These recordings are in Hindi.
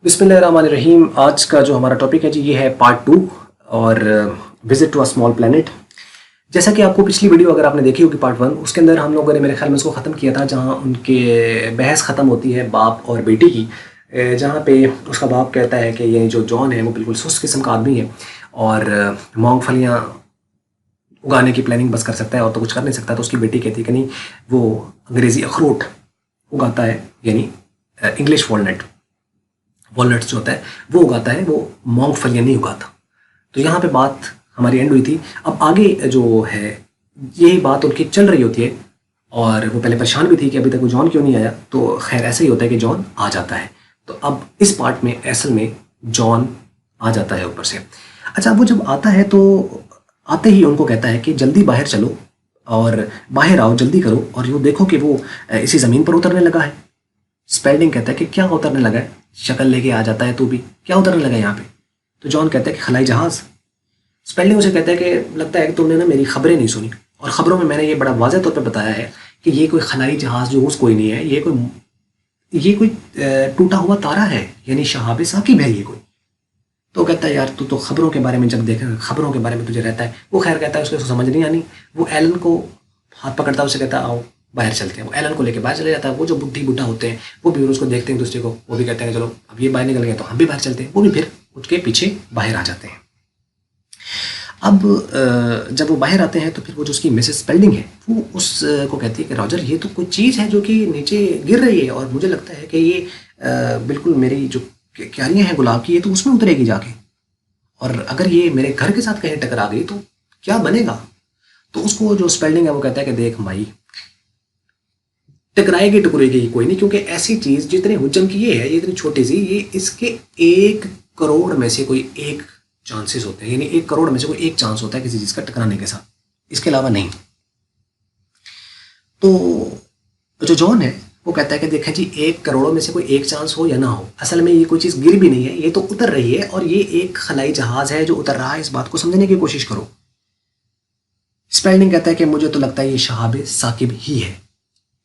बिस्मिल्लाहिर्रहमानिर्रहीम। आज का जो हमारा टॉपिक है जी ये है पार्ट 2 और visit to a small planet. जैसा कि आपको पिछली वीडियो अगर आपने देखी होगी पार्ट 1, उसके अंदर हम लोगों ने मेरे ख्याल में उसको ख़त्म किया था, जहां उनके बहस ख़त्म होती है बाप और बेटी की। जहां पे उसका बाप कहता है कि ये जो जॉन है वो बिल्कुल सुस्त किस्म का आदमी है और मूंगफलियाँ उगाने की प्लानिंग बस कर सकता है और तो कुछ कर नहीं सकता। तो उसकी बेटी कहती है कि नहीं, वो अंग्रेज़ी अखरोट उगाता है, यानी इंग्लिश वॉलनट्स जो होता है वो उगाता है, वो मूंगफलियाँ नहीं उगाता। तो यहाँ पे बात हमारी एंड हुई थी। अब आगे जो है यही बात उनकी चल रही होती है और वो पहले परेशान भी थी कि अभी तक वो जॉन क्यों नहीं आया। तो खैर ऐसा ही होता है कि जॉन आ जाता है। तो अब इस पार्ट में असल में जॉन आ जाता है ऊपर से। अच्छा, वो जब आता है तो आते ही उनको कहता है कि जल्दी बाहर चलो और बाहर आओ, जल्दी करो। और यूँ देखो कि वो इसी ज़मीन पर उतरने लगा है। स्पेल्डिंग कहता है कि क्या उतरने लगा है, शक्ल लेके आ जाता है तू भी, क्या उतरने लगा है यहाँ पे। तो जॉन कहता है कि खलाई जहाज़। स्पेल्डिंग उसे कहता है कि लगता है कि तुमने ना मेरी खबरें नहीं सुनी, और ख़बरों में मैंने ये बड़ा वाज़ह तौर पे बताया है कि ये कोई खलाई जहाज़ जहूज़ कोई नहीं है, ये कोई टूटा हुआ तारा है, यानी शहाब साकिब है ये कोई। तो कहता है यार तू तो खबरों के बारे में जब देख खबरों के बारे में तुझे रहता है। वो खैर कहता है उसको समझ नहीं आनी। वो एलन को हाथ पकड़ता है, उसे कहता है आओ बाहर चलते हैं। वो एलन को लेके बाहर चले जाता है। वो जो बुढ़ी बुढ़ा होते हैं वो भी उसको देखते हैं दूसरे को, वो भी कहते हैं चलो अब ये बाहर निकल गए तो हम भी बाहर चलते हैं। वो भी फिर उसके पीछे बाहर आ जाते हैं। अब जब वो बाहर आते हैं तो फिर वो जो उसकी मिसेस स्पेल्डिंग है वो उसको कहती है कि रॉजर ये तो कोई चीज़ है जो कि नीचे गिर रही है, और मुझे लगता है कि ये बिल्कुल मेरी जो क्यारियाँ हैं गुलाब की, ये तो उसमें उतरेगी जाके, और अगर ये मेरे घर के साथ कहीं टकरा गई तो क्या बनेगा। तो उसको जो स्पेल्डिंग है वो कहता है कि देख माई, टकराएगी टकराएगी कोई नहीं, क्योंकि ऐसी चीज़ जितने हुज्जम की ये है, ये इतनी छोटी सी, ये इसके 1 करोड़ में से कोई एक चांसेस होते हैं, यानी 1 करोड़ में से कोई एक चांस होता है किसी चीज़ का टकराने के साथ, इसके अलावा नहीं। तो जो जॉन है वो कहता है कि देखा जी 1 करोड़ में से कोई एक चांस हो या ना हो, असल में ये कोई चीज़ गिर भी नहीं है, ये तो उतर रही है, और ये एक खलाई जहाज़ है जो उतर रहा है। इस बात को समझने की कोशिश करो। स्पेल्डिंग कहता है कि मुझे तो लगता है ये शहाब साकिब ही है,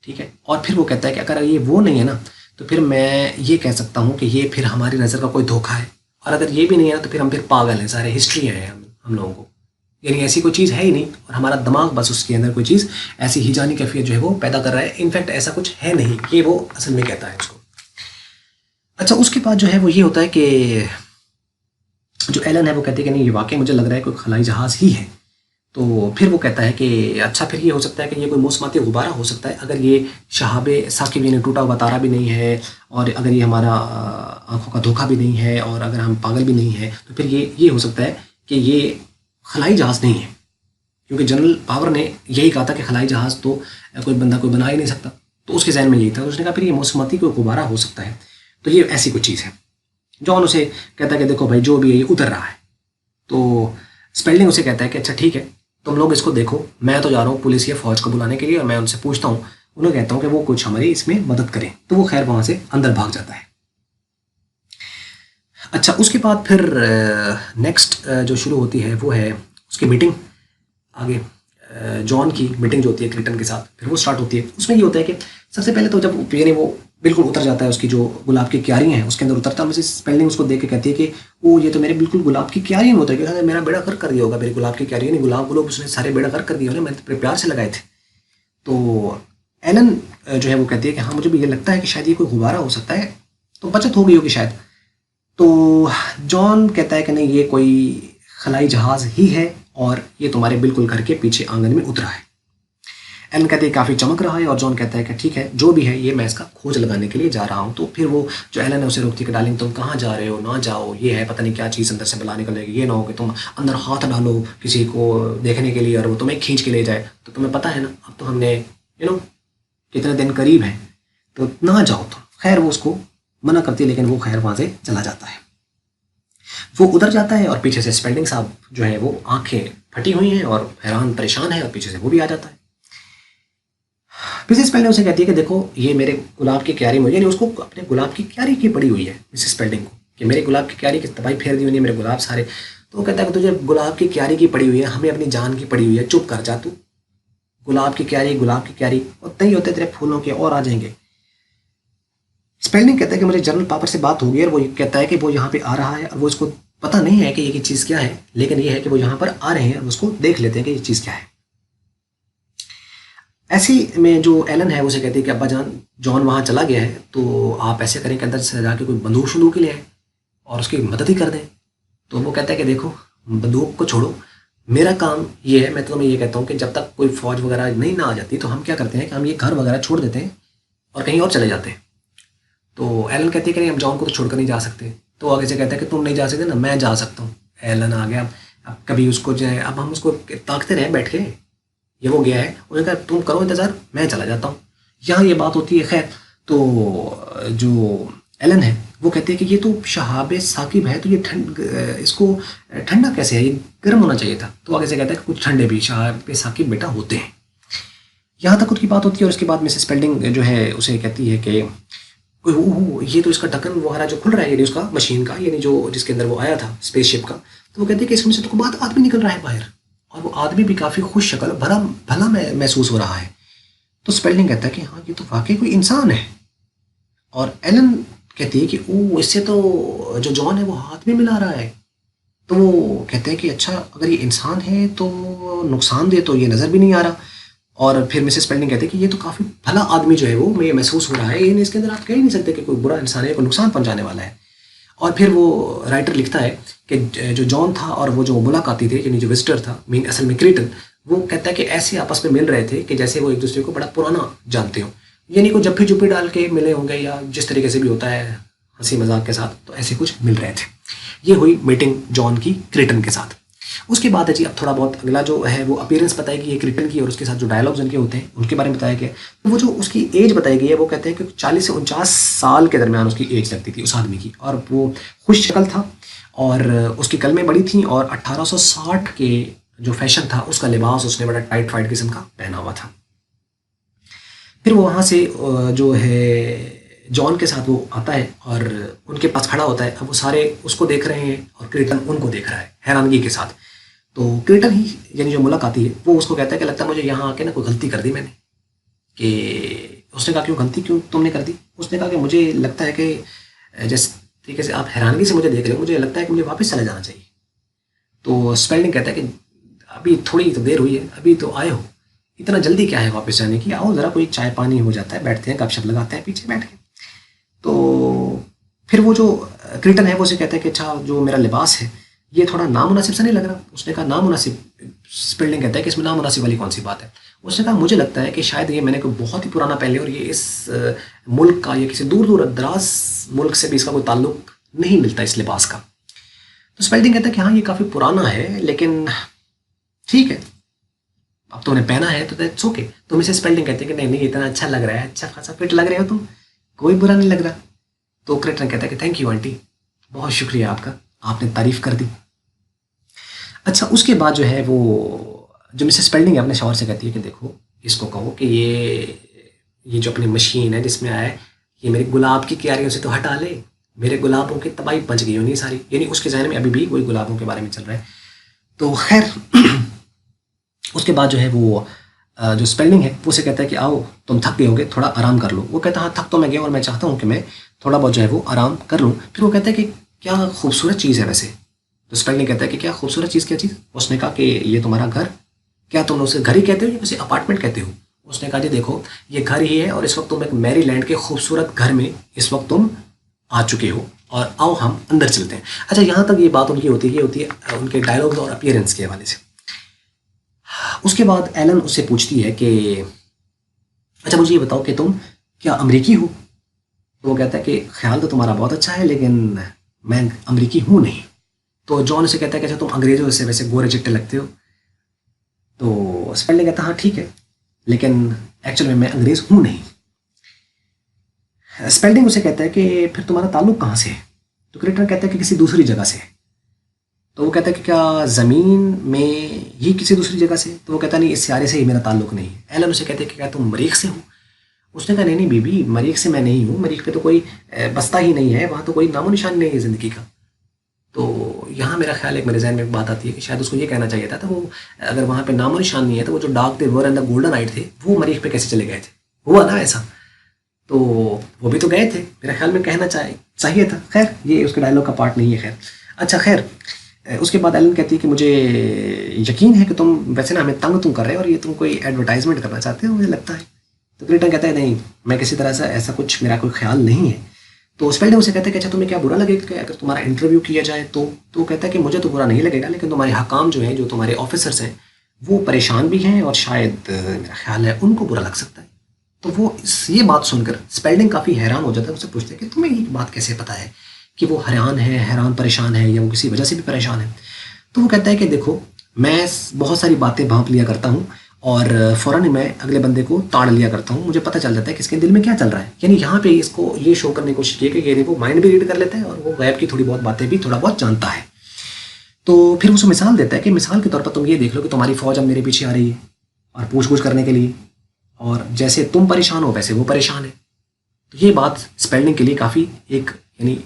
ठीक है। और फिर वो कहता है कि अगर ये वो नहीं है ना, तो फिर मैं ये कह सकता हूँ कि ये फिर हमारी नज़र का कोई धोखा है, और अगर ये भी नहीं है ना तो फिर हम फिर पागल हैं, सारे हिस्ट्री है हम लोगों को, यानी ऐसी कोई चीज़ है ही नहीं, और हमारा दिमाग बस उसके अंदर कोई चीज़ ऐसी हिजानी कैफियत जो है वो पैदा कर रहा है। इनफैक्ट ऐसा कुछ है नहीं, ये वो असल में कहता है उसको। अच्छा, उसके बाद जो है वो ये होता है कि जो एलन है वो कहती है कि नहीं ये वाकई मुझे लग रहा है कोई खलाई जहाज़ ही है। तो फिर वो कहता है कि अच्छा फिर ये हो सकता है कि ये कोई मौसमाती गुब्बारा हो सकता है, अगर ये शहाब साकिब यानी टूटा हुआ तारा भी नहीं है, और अगर ये हमारा आंखों का धोखा भी नहीं है, और अगर हम पागल भी नहीं है, तो फिर ये हो सकता है कि ये खलाई जहाज़ नहीं है, क्योंकि जनरल पावर ने यही कहा था कि खलाई जहाज़ तो कोई बंदा कोई बना ही नहीं सकता। तो उसके जहन में यही था, तो उसने कहा फिर ये मौसमाती कोई गुब्बारा हो सकता है, तो ये ऐसी कोई चीज़ है। जॉन उसे कहता है कि देखो भाई जो भी है ये उतर रहा है। तो स्पेल्डिंग उसे कहता है कि अच्छा ठीक है, तुम लोग इसको देखो, मैं तो जा रहा हूँ पुलिस या फौज को बुलाने के लिए, और मैं उनसे पूछता हूँ, उन्हें कहता हूँ कि वो कुछ हमारी इसमें मदद करें। तो वो खैर वहाँ से अंदर भाग जाता है। अच्छा, उसके बाद फिर नेक्स्ट जो शुरू होती है वो है उसकी मीटिंग। आगे जॉन की मीटिंग जो होती है क्लिंटन के साथ, फिर वो स्टार्ट होती है। उसमें ये होता है कि सबसे पहले तो जब यानी वो बिल्कुल उतर जाता है, उसकी जो गुलाब की क्यारी हैं उसके अंदर उतरता है, मुझे स्पेलिंग उसको देख के कहती है कि वो ये तो मेरे बिल्कुल गुलाब की क्यारी में उतर गया, मेरा बेड़ा गर्क कर दिया होगा, मेरी गुलाब की क्यारी नहीं, गुलाब उसने सारे बेड़ा गर्क कर दिया होगा, मैंने बड़े प्यार से लगाए थे। तो एलन जो है वो कहती है कि हाँ मुझे भी ये लगता है कि शायद ये कोई गुब्बारा हो सकता है, तो बचत हो गई होगी शायद। तो जॉन कहता है कि नहीं ये कोई खलाई जहाज़ ही है, और ये तुम्हारे बिल्कुल घर के पीछे आंगन में उतरा है। एलन कहते हैं काफ़ी चमक रहा है, और जॉन कहता है कि ठीक है जो भी है ये मैं इसका खोज लगाने के लिए जा रहा हूँ। तो फिर वो जो एलन है उसे रोकती है कि डार्लिंग तुम कहाँ जा रहे हो, ना जाओ, ये है पता नहीं क्या चीज़ अंदर से बुला निकलेगी, ये ना हो कि तुम अंदर हाथ डालो किसी को देखने के लिए और वो तुम्हें खींच के ले जाए। तो तुम्हें पता है ना अब तो हमने कितने दिन करीब हैं, तो ना जाओ तुम। खैर वो उसको मना करती है, लेकिन वो खैर वहाँ से चला जाता है। वो उधर जाता है और पीछे से स्पेल्डिंग साहब जो है वो आंखें फटी हुई हैं और हैरान परेशान है, और पीछे से वो भी आ जाता है। मिसेस स्पेल्डिंग उसे कहती है कि देखो ये मेरे गुलाब की क्यारी में, यानी उसको अपने गुलाब की क्यारी की पड़ी हुई है मिसेस स्पेल्डिंग को, कि मेरे गुलाब की क्यारी की तबाही फेर दी हुई है, मेरे गुलाब सारे। तो वो कहता है कि तुझे गुलाब की क्यारी की पड़ी हुई है, हमें अपनी जान की पड़ी हुई है, चुप कर जा तू। गुलाब की क्यारी, और तई होते तेरे फूलों के और आ जाएंगे। स्पेल्डिंग कहता है कि मुझे जनरल पापड़ से बात हो गई और वो कहता है कि वो यहाँ पे आ रहा है और वो इसको पता नहीं है कि ये चीज़ क्या है, लेकिन ये है कि वो यहाँ पर आ रहे हैं और उसको देख लेते हैं कि ये चीज़ क्या है। ऐसी में जो एलन है उसे कहती है कि अब्बा जान जॉन वहाँ चला गया है, तो आप ऐसे करें कि अंदर से जाके कोई बंदूक शंदूक ले आए और उसकी मदद ही कर दें। तो वो कहता है कि देखो बंदूक को छोड़ो, मेरा काम ये है, मैं तो तुम्हें ये कहता हूँ कि जब तक कोई फौज वगैरह नहीं ना आ जाती तो हम क्या करते हैं कि हम ये घर वगैरह छोड़ देते हैं और कहीं और चले जाते हैं। तो एलन कहती है कि नहीं, हम जॉन को तो छोड़कर नहीं जा सकते। तो आगे से कहता है कि तुम नहीं जा सकते ना, मैं जा सकता हूँ। एलन आ गया, अब कभी उसको जो है, अब हम उसको ताकते रहे बैठ के, ये वो गया है, उसने कहा तुम करो इंतज़ार, मैं चला जाता हूँ। यहाँ ये बात होती है। खैर, तो जो एलन है वो कहते हैं कि ये तो शहाब साकिब है, तो ये इसको ठंडा कैसे है, ये गर्म होना चाहिए था। तो आगे से कहता है कि कुछ ठंडे भी शहाब साकिब बेटा होते हैं। यहाँ तक उनकी बात होती है और उसके बाद मिसेस स्पेल्डिंग जो है उसे कहती है कि ये तो इसका ढक्कन वगैरह जो खुल रहा है, यानी उसका मशीन का, यानी जो जिसके अंदर वो आया था स्पेसशिप का। तो वो कहते हैं कि इसमें से तो बात आदमी निकल रहा है बाहर, और वो आदमी भी काफ़ी खुश शक्ल भला भला महसूस हो रहा है। तो स्पेल्डिंग कहता है कि हाँ ये तो वाकई कोई इंसान है। और एलन कहती है कि ओ इससे तो जो जॉन है वो हाथ में मिला रहा है। तो वो कहते हैं कि अच्छा अगर ये इंसान है तो नुकसानदेह तो ये नज़र भी नहीं आ रहा। और फिर मिसेस स्पेल्डिंग कहते हैं कि ये तो काफ़ी भला आदमी जो है वो मैं महसूस हो रहा है, ये इसके अंदर आप कह ही नहीं सकते कि कोई बुरा इंसान है, कोई नुकसान पहुंचाने वाला है। और फिर वो राइटर लिखता है कि जो जॉन था और वो जो मुलाकाती थे, यानी जो विजिटर था मीन असल में क्रीटन, वो कहता है कि ऐसे आपस में मिल रहे थे कि जैसे वो एक दूसरे को बड़ा पुराना जानते हो, यानी को जप्फी जुप्पी डाल के मिले होंगे या जिस तरीके से भी होता है हंसी मजाक के साथ, तो ऐसे कुछ मिल रहे थे। ये हुई मीटिंग जॉन की क्रीटन के साथ। उसके बाद है जी अब थोड़ा बहुत अगला जो है वो अपीयरेंस बताई गई है क्रीटन की, और उसके साथ जो डायलॉग्स उनके होते हैं उनके बारे में बताया गया। तो वो जो उसकी एज बताई गई है वो कहते हैं कि 40 से 49 साल के दरमियान उसकी एज लगती थी उस आदमी की, और वो खुश शक्ल था और उसकी कलमें बड़ी थी, और 1860 के जो फैशन था उसका लिबास उसने बड़ा टाइट फाइट किस्म का पहना हुआ था। फिर वो वहाँ से जो है जॉन के साथ वो आता है और उनके पास खड़ा होता है। अब वो सारे उसको देख रहे हैं और क्रीटन उनको देख रहा है हैरानगी के साथ। तो क्रीटन ही यानी जो मुलाकाती है वो उसको कहता है कि लगता है मुझे यहाँ आके ना कोई गलती कर दी मैंने। कि उसने कहा क्यों गलती क्यों तुमने कर दी? उसने कहा कि मुझे लगता है कि जिस तरीके से आप हैरानगी से मुझे देख रहे हो, मुझे लगता है कि मुझे वापस चले जाना चाहिए। तो स्पेल्डिंग कहता है कि अभी थोड़ी तो देर हुई है, अभी तो आए हो, इतना जल्दी क्या है वापस जाने की, आओ ज़रा कोई चाय पानी हो जाता है, बैठते हैं गपशप लगाते हैं पीछे बैठ के। तो फिर वो जो क्रीटन है वो उसे कहता है कि अच्छा जो मेरा लिबास है ये थोड़ा नामुनासिब सा नहीं लग रहा? उसने कहा नामुनासिब? स्पेल्डिंग कहता है कि इसमें नामुनासिब वाली कौन सी बात है? उसने कहा मुझे लगता है कि शायद ये मैंने कोई बहुत ही पुराना पहले, और ये इस मुल्क का या किसी दूर दूर दराज मुल्क से भी इसका कोई ताल्लुक नहीं मिलता इस लिबास का। तो स्पेल्डिंग कहता है कि हाँ ये काफ़ी पुराना है, लेकिन ठीक है अब तुमने पहना है तो दैट्स ओके। तो मिसेस स्पेल्डिंग कहते हैं कि नहीं नहीं इतना अच्छा लग रहा है, अच्छा खासा फिट लग रहे हो तुम, कोई बुरा नहीं लग रहा। तो क्रीटन कहता है कि थैंक यू आंटी, बहुत शुक्रिया आपका, आपने तारीफ कर दी। अच्छा उसके बाद जो है वो जो मिसेस स्पेल्डिंग है अपने शौहर से कहती है कि देखो इसको कहो कि ये जो अपनी मशीन है जिसमें आया है ये मेरी गुलाब की क्यारियों से तो हटा ले, मेरे गुलाबों की तबाही बच गई होनी सारी। यानी उसके जहन में अभी भी वही गुलाबों के बारे में चल रहा है। तो खैर उसके बाद जो है वो जो स्पेल्डिंग है वो उसे कहता है कि आओ तुम थक गए होगे, थोड़ा आराम कर लो। वो कहता है हाँ थक तो मैं गया और मैं चाहता हूँ कि मैं थोड़ा बहुत जो है वो आराम कर लूँ। फिर वो कहता है कि क्या खूबसूरत चीज़ है वैसे। तो स्पेल्डिंग कहता है कि क्या खूबसूरत चीज़, क्या चीज़? उसने कहा कि ये तुम्हारा घर, क्या तुम उसे घर ही कहते हो या उसे अपार्टमेंट कहते हो? उसने कहा जी देखो ये घर ही है और इस वक्त तुम एक मैरीलैंड के खूबसूरत घर में इस वक्त तुम आ चुके हो, और आओ हम अंदर चलते हैं। अच्छा यहाँ तक ये बात उनकी होती है उनके डायलॉग्स और अपीयरेंस के हवाले से। उसके बाद एलन उससे पूछती है कि अच्छा मुझे ये बताओ कि तुम क्या अमरीकी हो? तो वो कहता है कि ख्याल तो तुम्हारा बहुत अच्छा है लेकिन मैं अमरीकी हूँ नहीं। तो जॉन उसे कहता है कि अच्छा तुम अंग्रेज़ों से वैसे गोरे चिट्टे लगते हो। तो स्पेल्डिंग कहता है हाँ ठीक है, लेकिन एक्चुअली मैं अंग्रेज़ हूँ नहीं। स्पेल्डिंग उसे कहता है कि फिर तुम्हारा ताल्लुक कहाँ से है? तो क्रीटन कहता है कि किसी दूसरी जगह से। तो वो कहता है कि क्या ज़मीन में ही किसी दूसरी जगह से? तो वो कहता नहीं इस सियारे से ही मेरा ताल्लुक नहीं है। एलन उसे कहते हैं कि क्या तुम मरीख से हो? उसने कहा नहीं नहीं बीबी, मरीख से मैं नहीं हूँ, मरीख पे तो कोई बस्ता ही नहीं है, वहाँ तो कोई नामो निशान नहीं है ज़िंदगी का। तो यहाँ मेरा ख्याल एक मेरे जहन में एक बात आती है कि शायद उसको ये कहना चाहिए था, तो वो अगर वहाँ पे नामो निशान नहीं है तो वो जो dark they were and the golden night थे वो मरीख पे कैसे चले गए थे? हुआ ना ऐसा? तो वो भी तो गए थे, मेरे ख्याल में कहना चाहिए था। खैर ये उसके डायलॉग का पार्ट नहीं है। खैर अच्छा, खैर उसके बाद एलन कहती है कि मुझे यकीन है कि तुम वैसे ना हमें तंग तुम कर रहे हो और ये तुम कोई एडवर्टाइजमेंट करना चाहते हो, मुझे लगता है। तो क्रिटन कहता है नहीं, मैं किसी तरह से ऐसा कुछ मेरा कोई ख्याल नहीं है। तो स्पेल्डिंग उसे कहता है कि अच्छा तुम्हें क्या बुरा लगेगा कि अगर तुम्हारा इंटरव्यू किया जाए तो कहता है कि मुझे तो बुरा नहीं लगेगा, लेकिन तुम्हारे हकाम जो हैं, जो तुम्हारे ऑफिसर्स हैं, वो परेशान भी हैं और शायद मेरा ख्याल है उनको बुरा लग सकता है। तो वो ये बात सुनकर स्पेल्डिंग काफ़ी हैरान हो जाता है। उससे पूछते हैं कि तुम्हें ये बात कैसे पता है कि वो हैरान परेशान है या वो किसी वजह से भी परेशान है। तो वो कहता है कि देखो, मैं बहुत सारी बातें भांप लिया करता हूँ और फ़ौरन ही मैं अगले बंदे को ताड़ लिया करता हूँ, मुझे पता चल जाता है कि इसके दिल में क्या चल रहा है। यानी यहाँ पे इसको ये शो करने की कोशिश की कि यानी वो माइंड भी रीड कर लेता है और वो गैब की थोड़ी बहुत बातें भी थोड़ा बहुत जानता है। तो फिर उसको मिसाल देता है कि मिसाल के तौर पर तुम ये देख लो कि तुम्हारी फ़ौज अब मेरे पीछे आ रही है और पूछ करने के लिए, और जैसे तुम परेशान हो वैसे वो परेशान है। तो ये बात स्पेल्डिंग के लिए काफ़ी एक यानी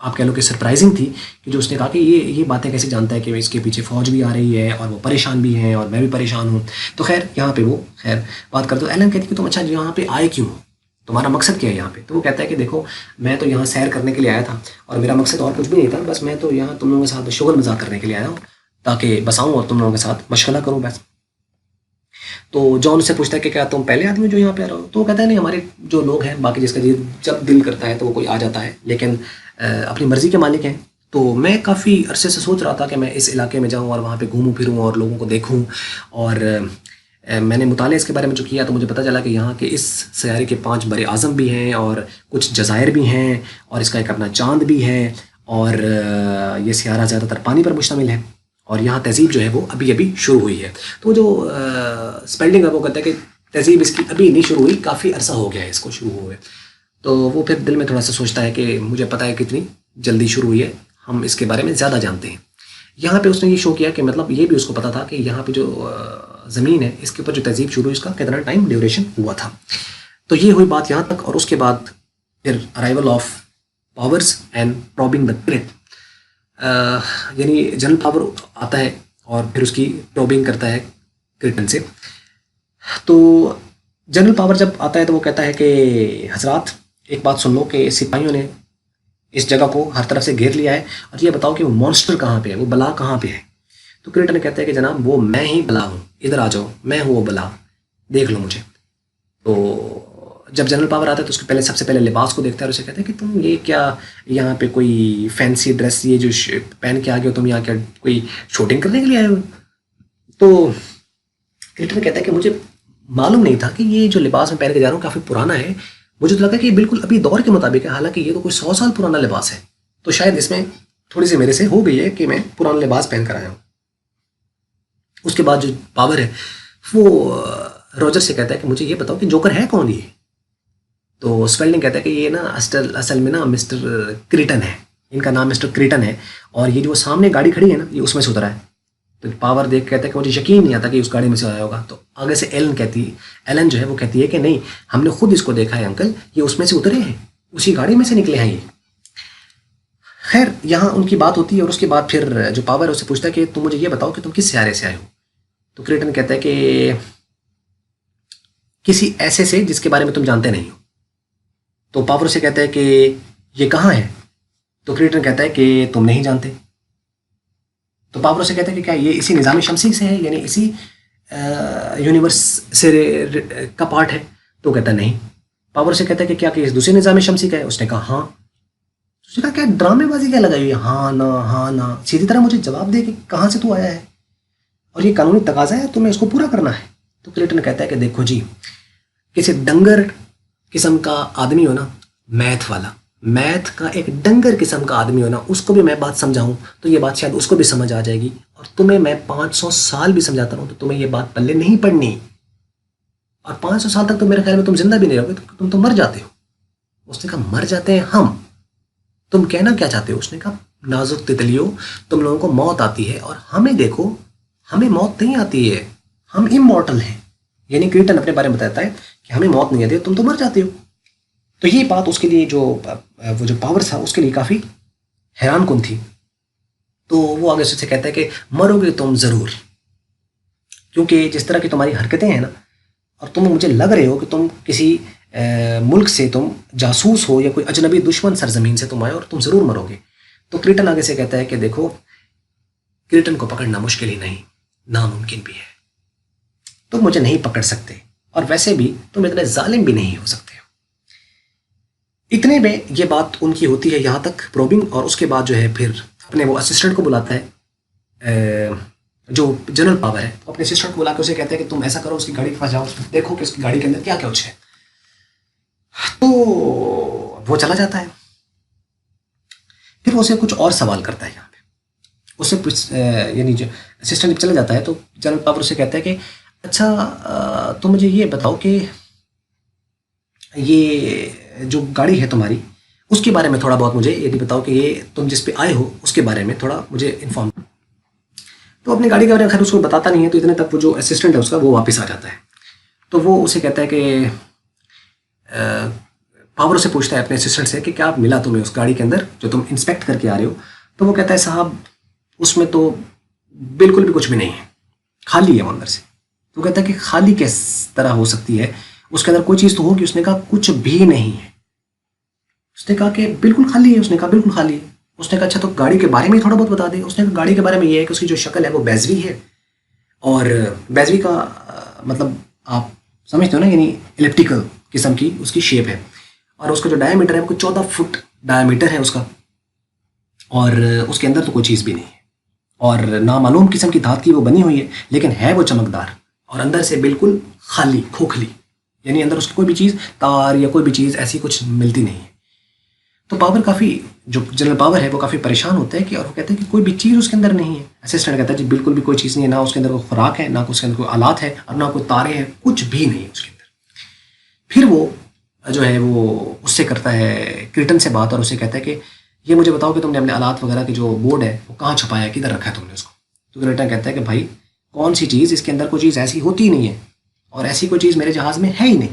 आप कह लो कि सरप्राइजिंग थी कि जो उसने कहा कि ये बातें कैसे जानता है कि इसके पीछे फ़ौज भी आ रही है और वो परेशान भी हैं और मैं भी परेशान हूँ। तो खैर यहाँ पे वो खैर बात करते हो। एलन कहती है कि तुम अच्छा यहाँ पे आए क्यों, तुम्हारा मकसद क्या है यहाँ पे। तो वो कहता है कि देखो, मैं तो यहाँ सैर करने के लिए आया था और मेरा मकसद और कुछ भी नहीं था, बस मैं तो यहाँ तुम लोगों के साथ शुगल मजाक करने के लिए आया हूँ, ताकि बस आऊँ और तुम लोगों के साथ मशगला करूँ बस। तो जॉन उससे पूछता है कि क्या तुम पहले आदमी हो जो यहाँ पे आ रहे हो। तो वो कहता है नहीं, हमारे जो लोग हैं बाकी, जिसका जब दिल करता है तो वो कोई आ जाता है, लेकिन अपनी मर्ज़ी के मालिक हैं। तो मैं काफ़ी अरसे से सोच रहा था कि मैं इस इलाके में जाऊँ और वहाँ पे घूमूं फिरूँ और लोगों को देखूँ, और मैंने मुताले इसके बारे में जो किया तो मुझे पता चला कि यहाँ के इस सयारे के 5 बड़े आज़म भी हैं और कुछ जज़ायर भी हैं और इसका एक अपना चाँद भी है, और ये सयारा ज़्यादातर पानी पर मुश्तमिल है और यहाँ तहज़ीब जो है वो अभी अभी शुरू हुई है। तो जो स्पेल्डिंग है वो कहता है कि तहज़ीब इसकी अभी नहीं शुरू हुई, काफ़ी अरसा हो गया है इसको शुरू हुए। तो वो फिर दिल में थोड़ा सा सोचता है कि मुझे पता है कितनी जल्दी शुरू हुई है, हम इसके बारे में ज़्यादा जानते हैं। यहाँ पे उसने ये शो किया कि मतलब ये भी उसको पता था कि यहाँ पे जो ज़मीन है इसके ऊपर जो तहज़ीब शुरू हुई इसका कितना टाइम ड्यूरेशन हुआ था। तो ये हुई बात यहाँ तक, और उसके बाद फिर arrival of powers and probing the क्रिट, यानी जनरल पावर आता है और फिर उसकी प्रॉबिंग करता है क्रिटन से। तो जनरल पावर जब आता है तो वो कहता है कि हजरात एक बात सुन लो कि सिपाहियों ने इस जगह को हर तरफ से घेर लिया है और ये बताओ कि वो मॉन्स्टर कहाँ पे है, वो बला कहाँ पे है। तो क्रिटन कहता है कि जनाब वो मैं ही बला हूँ, इधर आ जाओ, मैं हूँ वो बला, देख लो मुझे। तो जब जनरल पावर आता है तो उसके पहले सबसे पहले लिबास को देखता है और उसे कहता है कि तुम ये क्या यहाँ पे कोई फैंसी ड्रेस ये जो पहन के आ गए हो, तुम यहाँ क्या कोई शूटिंग करने के लिए आए हो। तो क्रिटन कहता है कि मुझे मालूम नहीं था कि ये जो लिबास मैं पहन के जा रहा हूँ काफ़ी पुराना है, मुझे तो लगा कि ये बिल्कुल अभी दौर के मुताबिक है, हालांकि ये तो कोई 100 साल पुराना लिबास है। तो शायद इसमें थोड़ी सी मेरे से हो गई है कि मैं पुराना लिबास पहन कर आया हूँ। उसके बाद जो पावर है वो रॉजर से कहता है कि मुझे ये बताओ कि जोकर है कौन ये। तो स्पेल्डिंग कहता है कि ये ना असल में ना मिस्टर क्रिटन है, इनका नाम मिस्टर क्रिटन है, और ये जो सामने गाड़ी खड़ी है ना ये उसमें से उतरा है। तो पावर देख कहता है कि मुझे यकीन नहीं आता कि उस गाड़ी में से आया होगा। तो आगे से एलन जो है वो कहती है कि नहीं, हमने खुद इसको देखा है अंकल, ये उसमें से उतरे हैं, उसी गाड़ी में से निकले हैं ये। खैर यहाँ उनकी बात होती है और उसके बाद फिर जो पावर है उससे पूछता है कि तुम मुझे ये बताओ कि तुम किस सियारे से आए हो। तो क्रिटन कहता है कि किसी ऐसे से जिसके बारे में तुम जानते नहीं हो। तो पावर से कहता है कि ये कहाँ है। तो क्रिटन कहता है कि तुम नहीं जानते। तो पावर से कहता है कि क्या ये इसी निज़ाम शमसी से है, यानी इसी यूनिवर्स से का पार्ट है। तो कहता है नहीं। पावर से कहता है कि क्या कि इस दूसरे निज़ाम शमसी का है। उसने कहा हाँ। उसने कहा क्या ड्रामेबाजी क्या लगाई हुई है, हाँ ना, सीधी तरह मुझे जवाब दे कि कहाँ से तू आया है और ये कानूनी तकाजा है, तुम्हें इसको पूरा करना है। तो क्रिटन कहता है कि देखो जी, किसी डंगर किस्म का आदमी हो ना, मैथ का एक डंगर किस्म का आदमी हो ना, उसको भी मैं बात समझाऊं तो ये बात शायद उसको भी समझ आ जाएगी, और तुम्हें मैं 500 साल भी समझाता रहूं तो तुम्हें ये बात पल्ले नहीं पड़नी, और 500 साल तक तो मेरे ख्याल में तुम जिंदा भी नहीं रहोगे, तो तुम तो मर जाते हो। उसने कहा मर जाते हैं हम, तुम कहना क्या चाहते हो। उसने कहा नाजुक तितलियों, तुम लोगों को मौत आती है और हमें देखो, हमें मौत नहीं आती है, हम इमॉर्टल हैं। यानी क्रिटन अपने बारे में बताता है कि हमें मौत नहीं आती है, तुम तो मर जाते हो। तो ये बात उसके लिए वो जो पावर था उसके लिए काफ़ी हैरानकुन थी। तो वो आगे से कहता है कि मरोगे तुम ज़रूर, क्योंकि जिस तरह की तुम्हारी हरकतें हैं ना, और तुम मुझे लग रहे हो कि तुम किसी मुल्क से तुम जासूस हो या कोई अजनबी दुश्मन सरजमीन से तुम आए और तुम ज़रूर मरोगे। तो क्रिटन आगे से कहता है कि देखो, क्रिटन को पकड़ना मुश्किल ही नहीं, नामुमकिन भी है। तुम मुझे नहीं पकड़ सकते, और वैसे भी तुम इतने जालिम भी नहीं हो सकते हो। इतने में ये बात उनकी होती है यहाँ तक प्रोबिंग, और उसके बाद जो है फिर अपने वो असिस्टेंट को बुलाता है, जो जनरल पावर है, अपने असिस्टेंट को बुला के उसे कहते हैं कि तुम ऐसा करो, उसकी गाड़ी के पास जाओ, देखो कि उसकी गाड़ी के अंदर क्या क्या कुछ है। तो वो चला जाता है। फिर वो उसे कुछ और सवाल करता है यहाँ पे। उससे यानी जो असिस्टेंट चला जाता है तो जनरल पावर उसे कहता है कि अच्छा, तो मुझे ये बताओ कि ये जो गाड़ी है तुम्हारी, उसके बारे में थोड़ा बहुत मुझे ये भी बताओ कि ये तुम जिस पे आए हो उसके बारे में थोड़ा मुझे इन्फॉर्म। तो अपनी गाड़ी के बारे में खैर उसको बताता नहीं है। तो इतने तक वो जो असिस्टेंट है उसका वो वापस आ जाता है। तो वो उसे कहता है कि पावर से पूछता है अपने असिस्टेंट से कि क्या मिला तुम्हें उस गाड़ी के अंदर जो तुम इंस्पेक्ट करके आ रहे हो। तो वो कहता है साहब, उसमें तो बिल्कुल भी कुछ भी नहीं है, खाली है वो अंदर से। तो कहता है कि खाली किस तरह हो सकती है, उसके अंदर कोई चीज़ तो होगी। उसने कहा कुछ भी नहीं है। उसने कहा कि बिल्कुल खाली है। उसने कहा बिल्कुल खाली है। उसने कहा अच्छा, तो गाड़ी के बारे में थोड़ा बहुत बता दे। उसने कहा गाड़ी के बारे में ये है कि उसकी जो शक्ल है वो बैजवी है, और बैजवी का मतलब आप समझते हो ना, यानी इलिप्टिकल किस्म की उसकी शेप है, और उसका जो डायमीटर है वो 14 फुट डायमीटर है उसका, और उसके अंदर तो कोई चीज़ भी नहीं है, और नामालूम किस्म की धात की वो बनी हुई है, लेकिन है वो चमकदार, और अंदर से बिल्कुल खाली, खोखली, यानी अंदर उसकी कोई भी चीज़, तार या कोई भी चीज़ ऐसी कुछ मिलती नहीं है। तो पावर काफ़ी, जो जनरल पावर है वो काफ़ी परेशान होता है कि, और वो कहते हैं कि कोई भी चीज़ उसके अंदर नहीं है। असिस्टेंट कहता है जी बिल्कुल भी कोई चीज़ नहीं है, ना उसके अंदर कोई खुराक है, ना उसके अंदर कोई आलात है, और ना कोई तारे हैं, कुछ भी नहीं है उसके अंदर। फिर वो जो है वो उससे करता है क्रिटन से बात, और उसे कहता है कि ये मुझे बताओ कि तुमने अपने आलात वगैरह की जो बोर्ड है वो कहाँ छुपाया है, किधर रखा है तुमने उसको। तो क्रिटन कहता है कि भाई कौन सी चीज़, इसके अंदर कोई चीज़ ऐसी होती ही नहीं है, और ऐसी कोई चीज़ मेरे जहाज़ में है ही नहीं।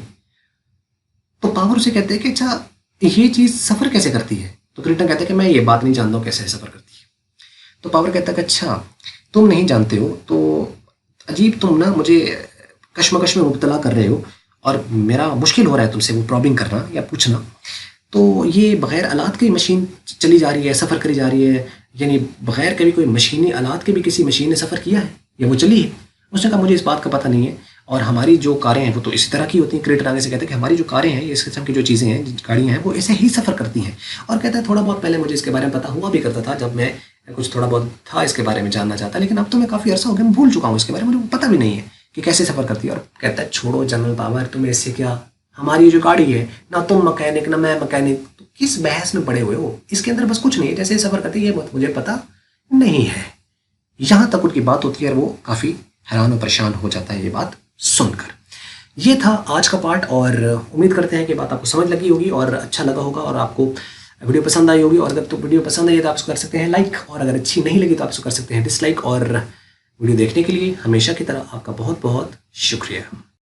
तो पावर उसे कहते हैं कि अच्छा, ये चीज़ सफ़र कैसे करती है। तो क्रिटन कहता है कि मैं ये बात नहीं जानता हूँ कैसे सफ़र करती है। तो पावर कहता है कि अच्छा, तुम नहीं जानते हो तो अजीब, तुम ना मुझे कश्मकश में मुब्तला कर रहे हो, और मेरा मुश्किल हो रहा है तुमसे वो प्रॉबिंग करना या पूछना। तो ये बग़ैर आलात की मशीन चली जा रही है, सफ़र करी जा रही है, यानी बग़ैर कभी कोई मशीनी आलात के भी किसी मशीन ने सफ़र किया है या वो चली है। उसने कहा मुझे इस बात का पता नहीं है, और हमारी जो कारें हैं वो तो इसी तरह की होती हैं। क्रिएटर आगे से कहते हैं कि हमारी जो कारें हैं, इस किस्म की जो चीज़ें हैं, गाड़ियाँ हैं, वो ऐसे ही सफ़र करती हैं। और कहता है थोड़ा बहुत पहले मुझे इसके बारे में पता हुआ भी करता था, जब मैं कुछ थोड़ा बहुत था इसके बारे में जानना चाहता, लेकिन अब तो मैं काफ़ी अर्सा हो गया, मैं भूल चुका हूँ इसके बारे में, मुझे पता भी नहीं है कि कैसे सफ़र करती है। और कहता है छोड़ो जनरल पावर, तुम्हें इससे क्या, हमारी जो गाड़ी है, ना तुम मैकेनिक ना मैं मैकेनिक, तो किस बहस में पड़े हुए हो, इसके अंदर बस कुछ नहीं है, जैसे सफ़र करती है ये बात मुझे पता नहीं है। यहाँ तक उनकी बात होती है, और वो काफ़ी हैरान और परेशान हो जाता है ये बात सुनकर। ये था आज का पार्ट, और उम्मीद करते हैं कि बात आपको समझ लगी होगी और अच्छा लगा होगा, और आपको वीडियो पसंद आई होगी। और अगर तो वीडियो पसंद आई तो आप इसको कर सकते हैं लाइक, और अगर अच्छी नहीं लगी तो आप इसको कर सकते हैं डिसलाइक। और वीडियो देखने के लिए हमेशा की तरह आपका बहुत बहुत शुक्रिया।